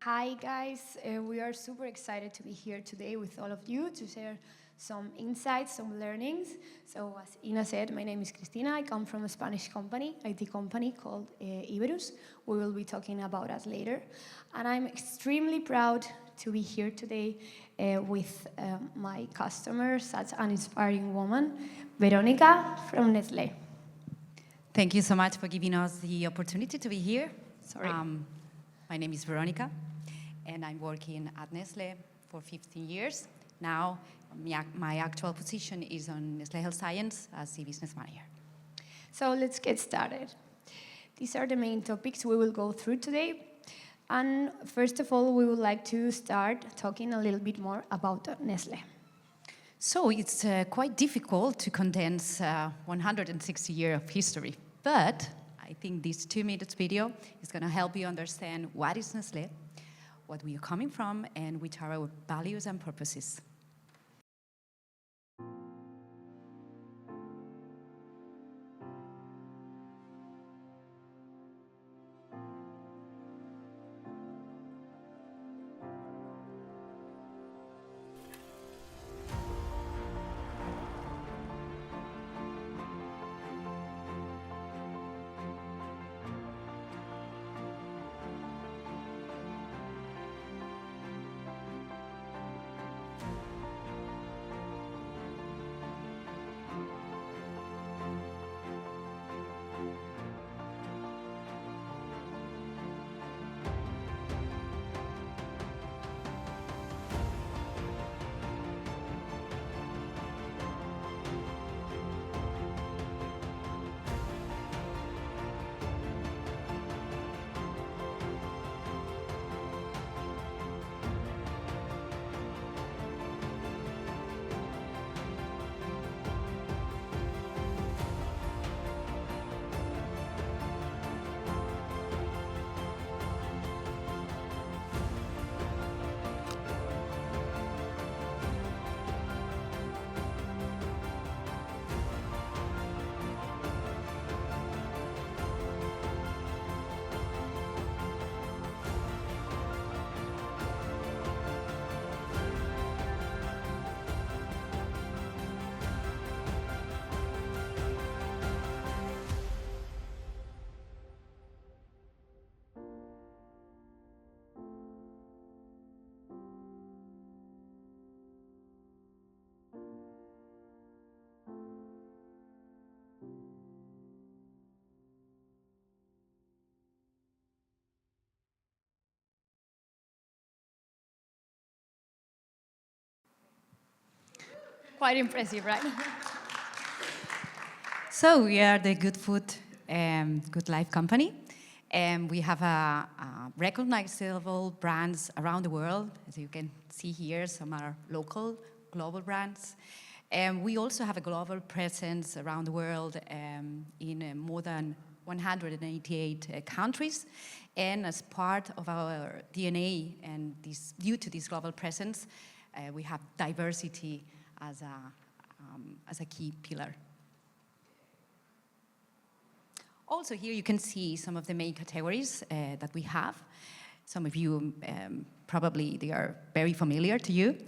Hi guys, we are super excited to be here today with all of you to share some insights, some learnings. So as Ina said, my name is Cristina. I come from a Spanish company, IT company called Hiberus. We will be talking about us later. And I'm extremely proud to be here today with my customer, such an inspiring woman, Verónica from Nestlé. Thank you so much for giving us the opportunity to be here. Sorry. My name is Verónica, and I'm working at Nestlé for 15 years. Now, my actual position is on Nestlé Health Science as eBusiness manager. So let's get started. These are the main topics we will go through today. And first of all, we would like to start talking a little bit more about Nestlé. So it's quite difficult to condense 160 years of history, but I think this 2 minutes video is going to help you understand what is Nestlé, what we are coming from, and which are our values and purposes. Quite impressive, right? So we are the Good Food, Good Life company, and we have recognizable brands around the world. As you can see here, some are local, global brands. And we also have a global presence around the world in more than 188 countries. And as part of our DNA and due to this global presence, we have diversity as a key pillar. Also here you can see some of the main categories that we have. Some of you, probably they are very familiar to you,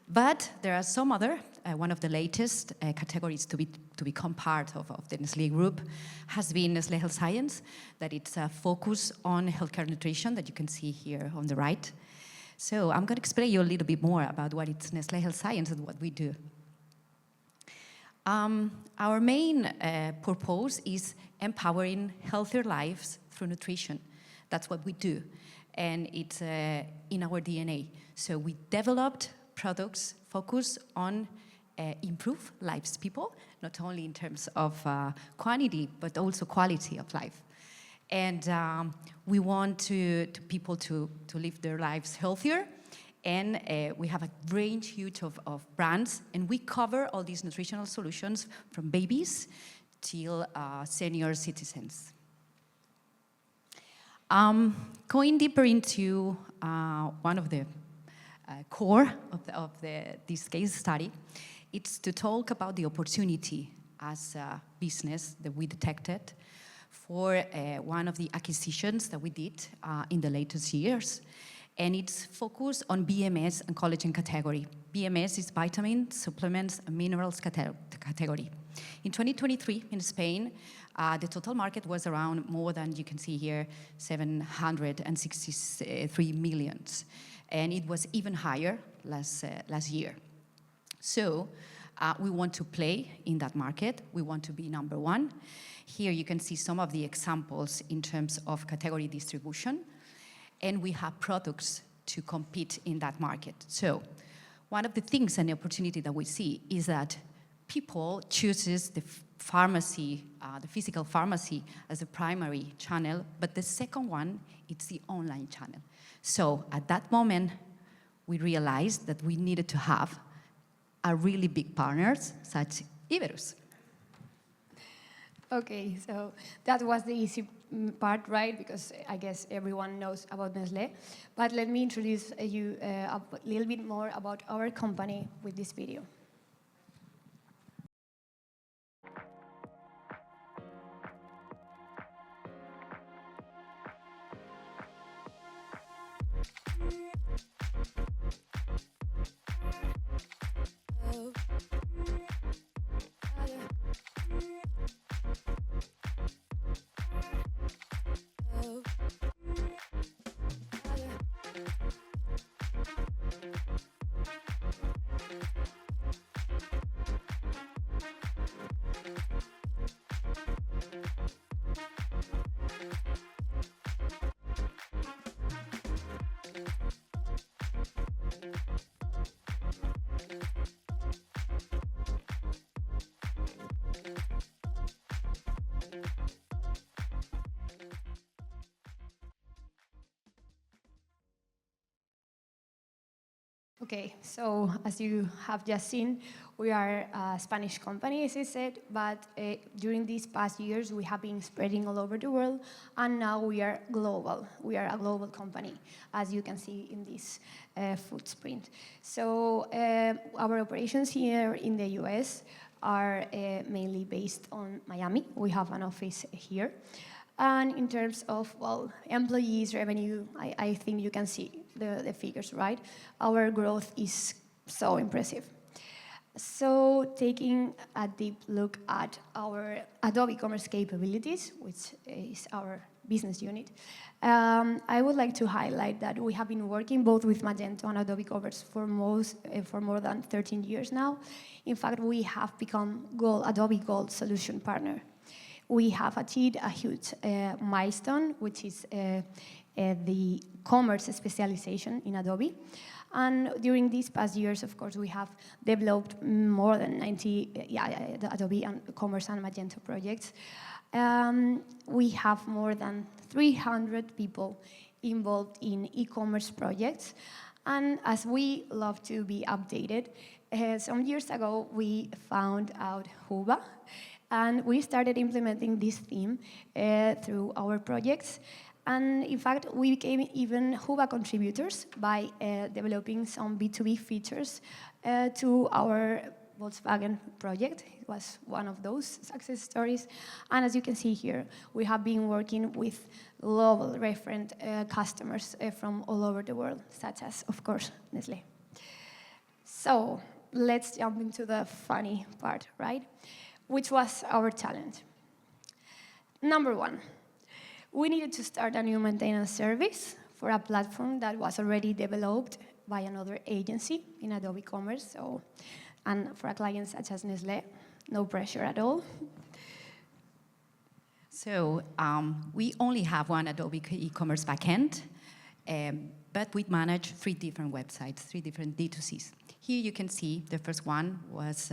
but there are some other. One of the latest categories to become part of the Nestlé group has been Nestlé Health Science, that it's a focus on healthcare nutrition that you can see here on the right. So I'm going to explain you a little bit more about what it's Nestlé Health Science and what we do. Our main purpose is empowering healthier lives through nutrition. That's what we do, and it's in our DNA. So we developed products focused on improve lives people, not only in terms of quantity, but also quality of life. And we want people to live their lives healthier. And we have a range huge of brands, and we cover all these nutritional solutions from babies till senior citizens. Going deeper into one of the core of this case study, it's to talk about the opportunity as a business that we detected for one of the acquisitions that we did in the latest years. and it's focused on BMS and collagen category. BMS is vitamins, supplements, and minerals category. In 2023, in Spain, the total market was around more than, you can see here, 763 millions. And it was even higher last year. So we want to play in that market. We want to be number one. Here you can see some of the examples in terms of category distribution. And we have products to compete in that market. So one of the things and the opportunity that we see is that people chooses the pharmacy, the physical pharmacy as a primary channel, but the second one, it's the online channel. So at that moment, we realized that we needed to have a really big partners such Hiberus. Okay, so that was the easy part, right? Because I guess everyone knows about Nestlé. But let me introduce you a little bit more about our company with this video. Okay, so as you have just seen, we are a Spanish company, as I said, but during these past years, we have been spreading all over the world, and now we are global. We are a global company, as you can see in this footprint. So our operations here in the US are mainly based on Miami. We have an office here. And in terms of, well, employees, revenue, I think you can see the figures, right? Our growth is so impressive. So taking a deep look at our Adobe Commerce capabilities, which is our business unit, I would like to highlight that we have been working both with Magento and Adobe Commerce for more than 13 years now. In fact, we have become Adobe Gold Solution Partner. We have achieved a huge milestone, which is the commerce specialization in Adobe. And during these past years, of course, we have developed more than 90 the Adobe and Commerce and Magento projects. We have more than 300 people involved in e-commerce projects. And as we love to be updated, some years ago, we found out Hyvä. And we started implementing this theme through our projects. And in fact, we became even Hyvä contributors by developing some B2B features to our Volkswagen project. It was one of those success stories. And as you can see here, we have been working with global referent customers from all over the world, such as, of course, Nestlé. So let's jump into the funny part, right? Which was our challenge. Number one, we needed to start a new maintenance service for a platform that was already developed by another agency in Adobe Commerce. And for a client such as Nestlé, no pressure at all. So we only have one Adobe e-commerce backend, but we manage 3 different websites, 3 different D2Cs. Here you can see the first one was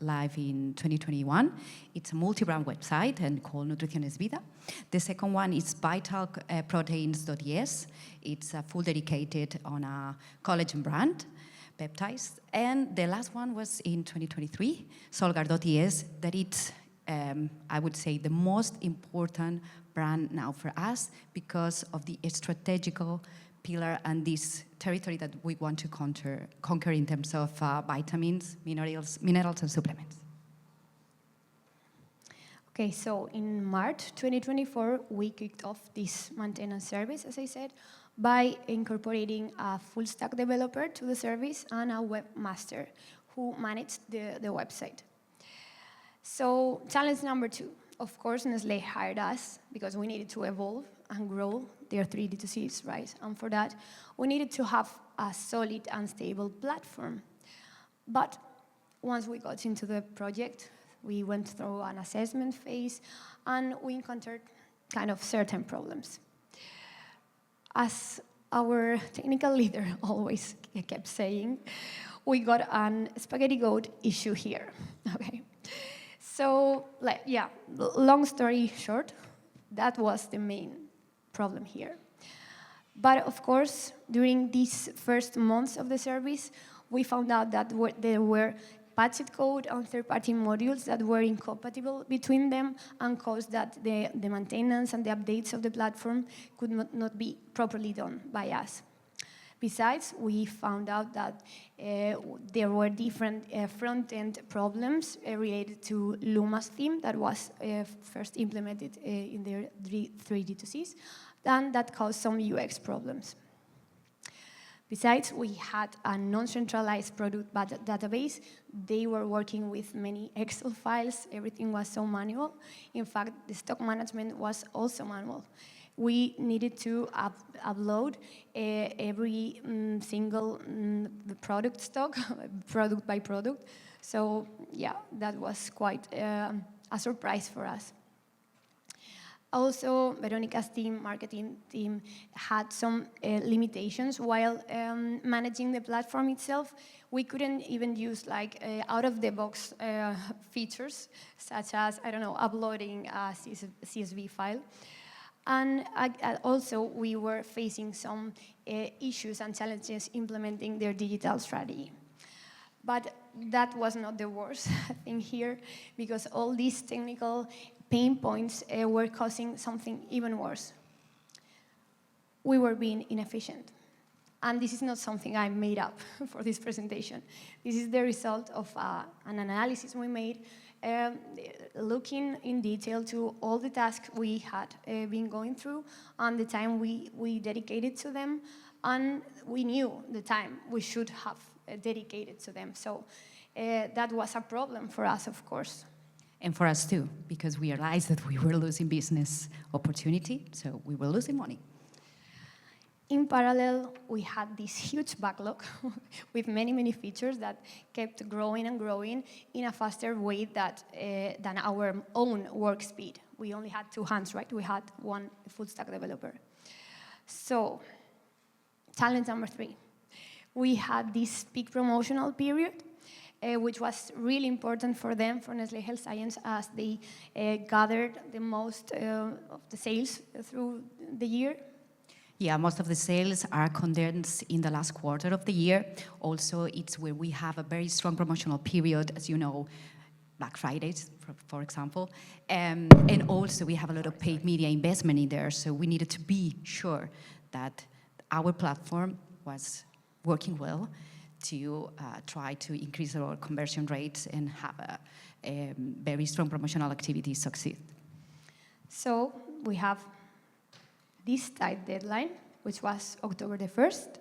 live in 2021. It's a multi-brand website and called Nutriciones Vida. The second one is vitalproteins.es. It's full dedicated on a collagen brand, peptides. And the last one was in 2023, Solgar.es, that it's, I would say, the most important brand now for us because of the strategical pillar and this territory that we want to conquer in terms of vitamins, minerals, and supplements. Okay, so in March 2024, we kicked off this maintenance service, as I said, by incorporating a full-stack developer to the service and a webmaster who managed the website. So challenge number 2, of course, Nestlé hired us because we needed to evolve and grow their 3 D2Cs, right? And for that, we needed to have a solid and stable platform. But once we got into the project, we went through an assessment phase, and we encountered kind of certain problems. As our technical leader always kept saying, we got an spaghetti goat issue here, okay? So, long story short, that was the main problem here. But of course, during these first months of the service, we found out that there were patched code and third-party modules that were incompatible between them and caused that the maintenance and the updates of the platform could not be properly done by us. Besides, we found out that there were different front-end problems related to Luma's theme that was first implemented in their 3 D2Cs, and that caused some UX problems. Besides, we had a non-centralized product database. They were working with many Excel files. Everything was so manual. In fact, the stock management was also manual. We needed to upload every single product stock, product by product. So yeah, that was quite a surprise for us. Also, Veronica's team, marketing team, had some limitations while managing the platform itself. We couldn't even use out-of-the-box features, such as, I don't know, uploading a CSV file. And also, we were facing some issues and challenges implementing their digital strategy. But that was not the worst thing here, because all these technical pain points were causing something even worse. We were being inefficient. And this is not something I made up for this presentation. This is the result of an analysis we made, looking in detail to all the tasks we had been going through and the time we dedicated to them, and we knew the time we should have dedicated to them. So that was a problem for us, of course. And for us too, because we realized that we were losing business opportunity, so we were losing money. In parallel, we had this huge backlog with many, many features that kept growing and growing in a faster way than our own work speed. We only had 2 hands, right? We had one full-stack developer. So, challenge number 3. We had this peak promotional period, which was really important for them, for Nestlé Health Science, as they gathered the most of the sales through the year. Yeah, most of the sales are condensed in the last quarter of the year. Also, it's where we have a very strong promotional period, as you know, Black Fridays, for example. And also, we have a lot of paid media investment in there, so we needed to be sure that our platform was working well to try to increase our conversion rates and have a very strong promotional activity succeed. So we have this tight deadline, which was October the 1st.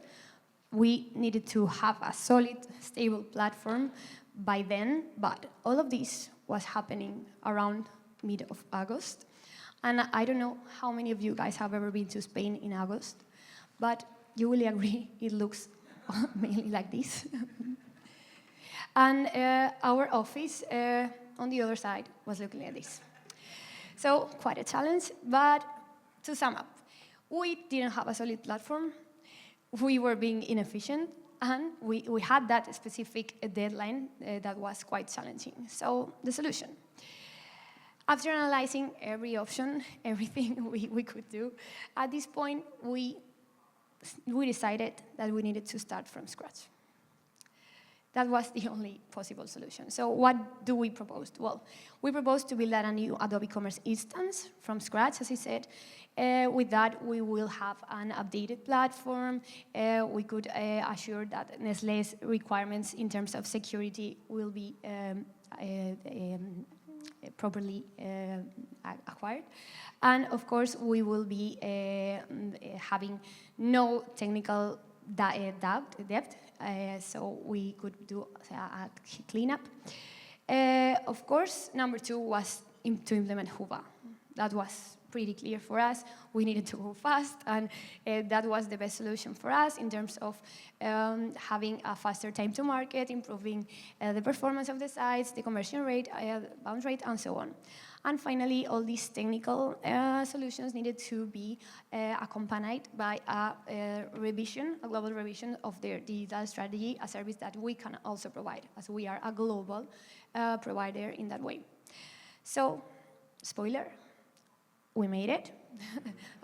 We needed to have a solid, stable platform by then, but all of this was happening around mid of August. And I don't know how many of you guys have ever been to Spain in August, but you will agree it looks mainly like this. And our office on the other side was looking at this. So quite a challenge, but to sum up, we didn't have a solid platform, we were being inefficient, and we had that specific deadline that was quite challenging. So the solution. After analyzing every option, everything we could do, at this point, we decided that we needed to start from scratch. That was the only possible solution. So what do we propose? Well, we proposed to build a new Adobe Commerce instance from scratch, as I said. With that, we will have an updated platform. We could assure that Nestlé's requirements in terms of security will be properly acquired. And of course, we will be having no technical depth, so we could do a cleanup. Of course, number 2 was to implement Hyvä. That was pretty clear for us. We needed to go fast, and that was the best solution for us in terms of having a faster time to market, improving the performance of the sites, the conversion rate, bounce rate, and so on. And finally, all these technical solutions needed to be accompanied by a revision, a global revision of their digital strategy, a service that we can also provide, as we are a global provider in that way. So, spoiler, we made it.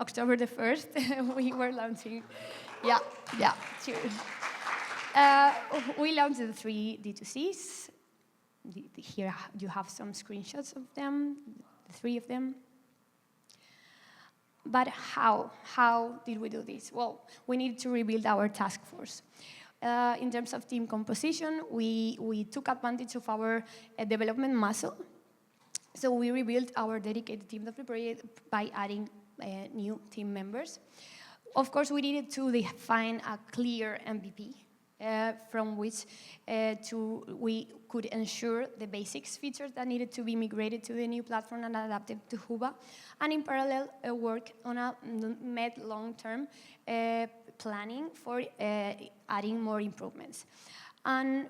October the 1st, we were launching. Yeah, cheers. We launched the 3 D2Cs. Here you have some screenshots of them, the 3 of them. But how? How did we do this? Well, we needed to rebuild our task force. In terms of team composition, we took advantage of our development muscle. So we rebuilt our dedicated team of the project by adding new team members. Of course, we needed to define a clear MVP from which we could ensure the basics features that needed to be migrated to the new platform and adapted to Hyvä, and in parallel work on a mid-long-term planning for adding more improvements. And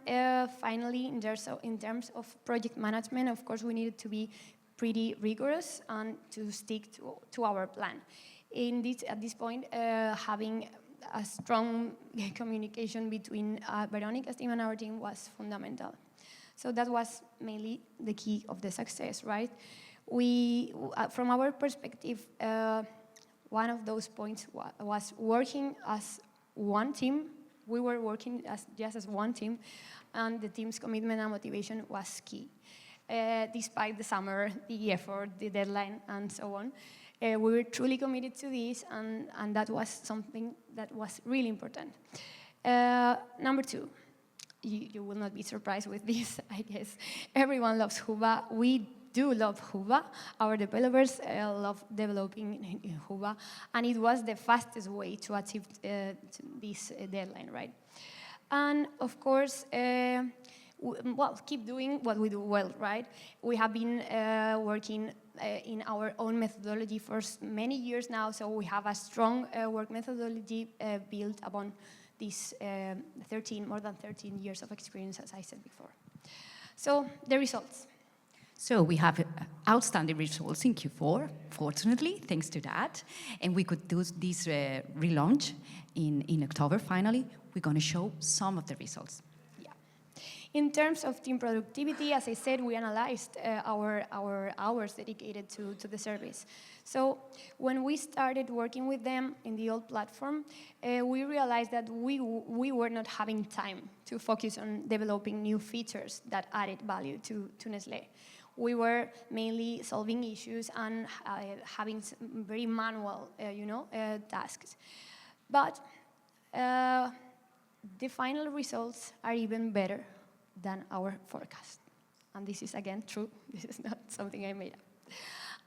finally, in terms of project management, of course, we needed to be pretty rigorous and to stick to our plan. At this point, having a strong communication between Veronica's team and our team was fundamental. So that was mainly the key of the success, right? From our perspective, one of those points was working as one team. We were working just as one team, and the team's commitment and motivation was key. Despite the summer, the effort, the deadline, and so on, we were truly committed to this, and that was something that was really important. Number 2, you will not be surprised with this, I guess. Everyone loves Hyvä. We do love Hyvä. Our developers love developing in Hyvä, and it was the fastest way to achieve this deadline, right? And of course, keep doing what we do well, right? We have been working in our own methodology for many years now, so we have a strong work methodology built upon these more than 13 years of experience, as I said before. So, the results. So we have outstanding results in Q4, fortunately, thanks to that. And we could do this relaunch in October, finally. We're going to show some of the results. Yeah. In terms of team productivity, as I said, we analyzed our hours dedicated to the service. So when we started working with them in the old platform, we realized that we were not having time to focus on developing new features that added value to Nestlé. We were mainly solving issues and having very manual, tasks. But the final results are even better than our forecast. And this is, again, true. This is not something I made up.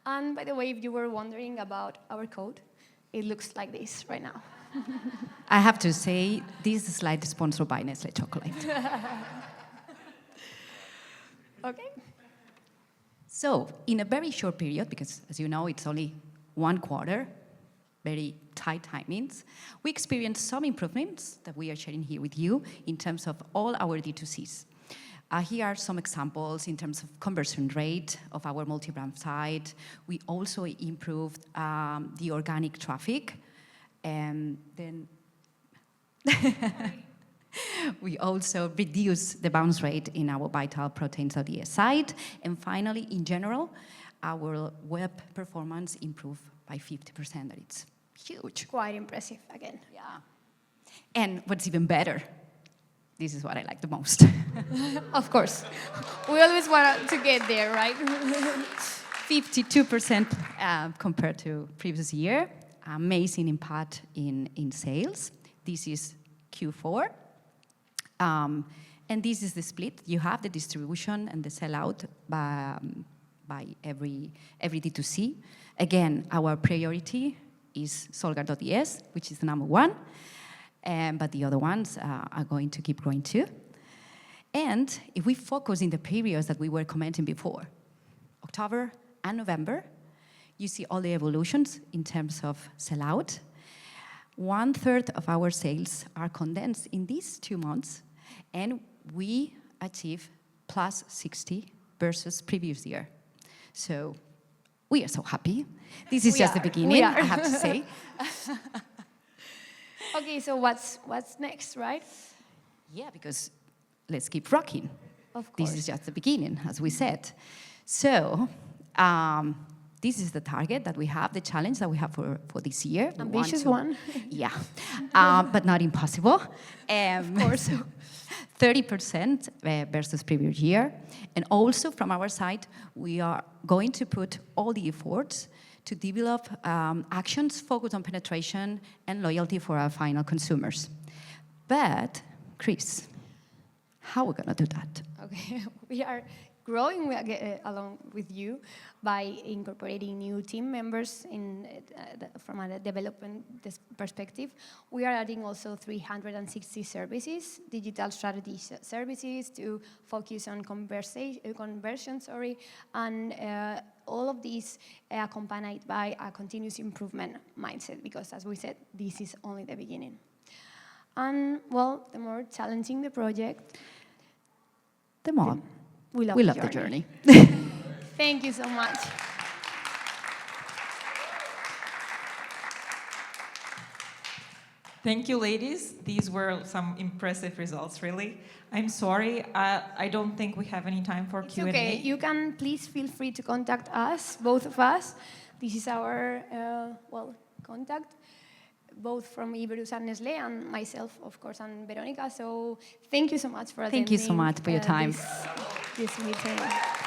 And by the way, if you were wondering about our code, it looks like this right now. I have to say, this slide is sponsored by Nestlé Chocolate. Okay. So, in a very short period, because as you know, it's only 1 quarter, very tight timings, we experienced some improvements that we are sharing here with you in terms of all our D2Cs. Here are some examples in terms of conversion rate of our multi-brand site. We also improved the organic traffic, and then we also reduced the bounce rate in our Vital Proteins.es site. And finally, in general, our web performance improved by 50%. That it's huge. Quite impressive, again. Yeah. And what's even better, this is what I like the most. Of course. We always want to get there, right? 52% compared to previous year. Amazing impact in sales. This is Q4. And this is the split. You have the distribution and the sellout by every D2C. Again, our priority is Solgar.es, which is the number one, but the other ones are going to keep growing too. And if we focus in the periods that we were commenting before, October and November, you see all the evolutions in terms of sellout. 1/3 of our sales are condensed in these 2 months, and we achieve plus 60 versus previous year. So we are so happy. This is just the beginning, I have to say. Okay, so what's next, right? Yeah, because let's keep rocking. Of course. This is just the beginning, as we said. So this is the target that we have, the challenge that we have for this year. Ambitious one. Yeah, but not impossible. Of course. 30% versus previous year. And also from our side, we are going to put all the efforts to develop actions focused on penetration and loyalty for our final consumers. But, Chris, how are we going to do that? Okay, we are growing along with you by incorporating new team members from a development perspective. We are adding also 360 services, digital strategy services to focus on conversion, and all of these accompanied by a continuous improvement mindset, because as we said, this is only the beginning. And well, the more challenging the project, the more we love the journey. Thank you so much. Thank you, ladies. These were some impressive results, really. I'm sorry, I don't think we have any time for Q&A. Okay, you can please feel free to contact us, both of us. This is our, contact, both from Hiberus and Nestlé, and myself, of course, and Verónica. So thank you so much for attending. Thank you so much for your time. This meeting.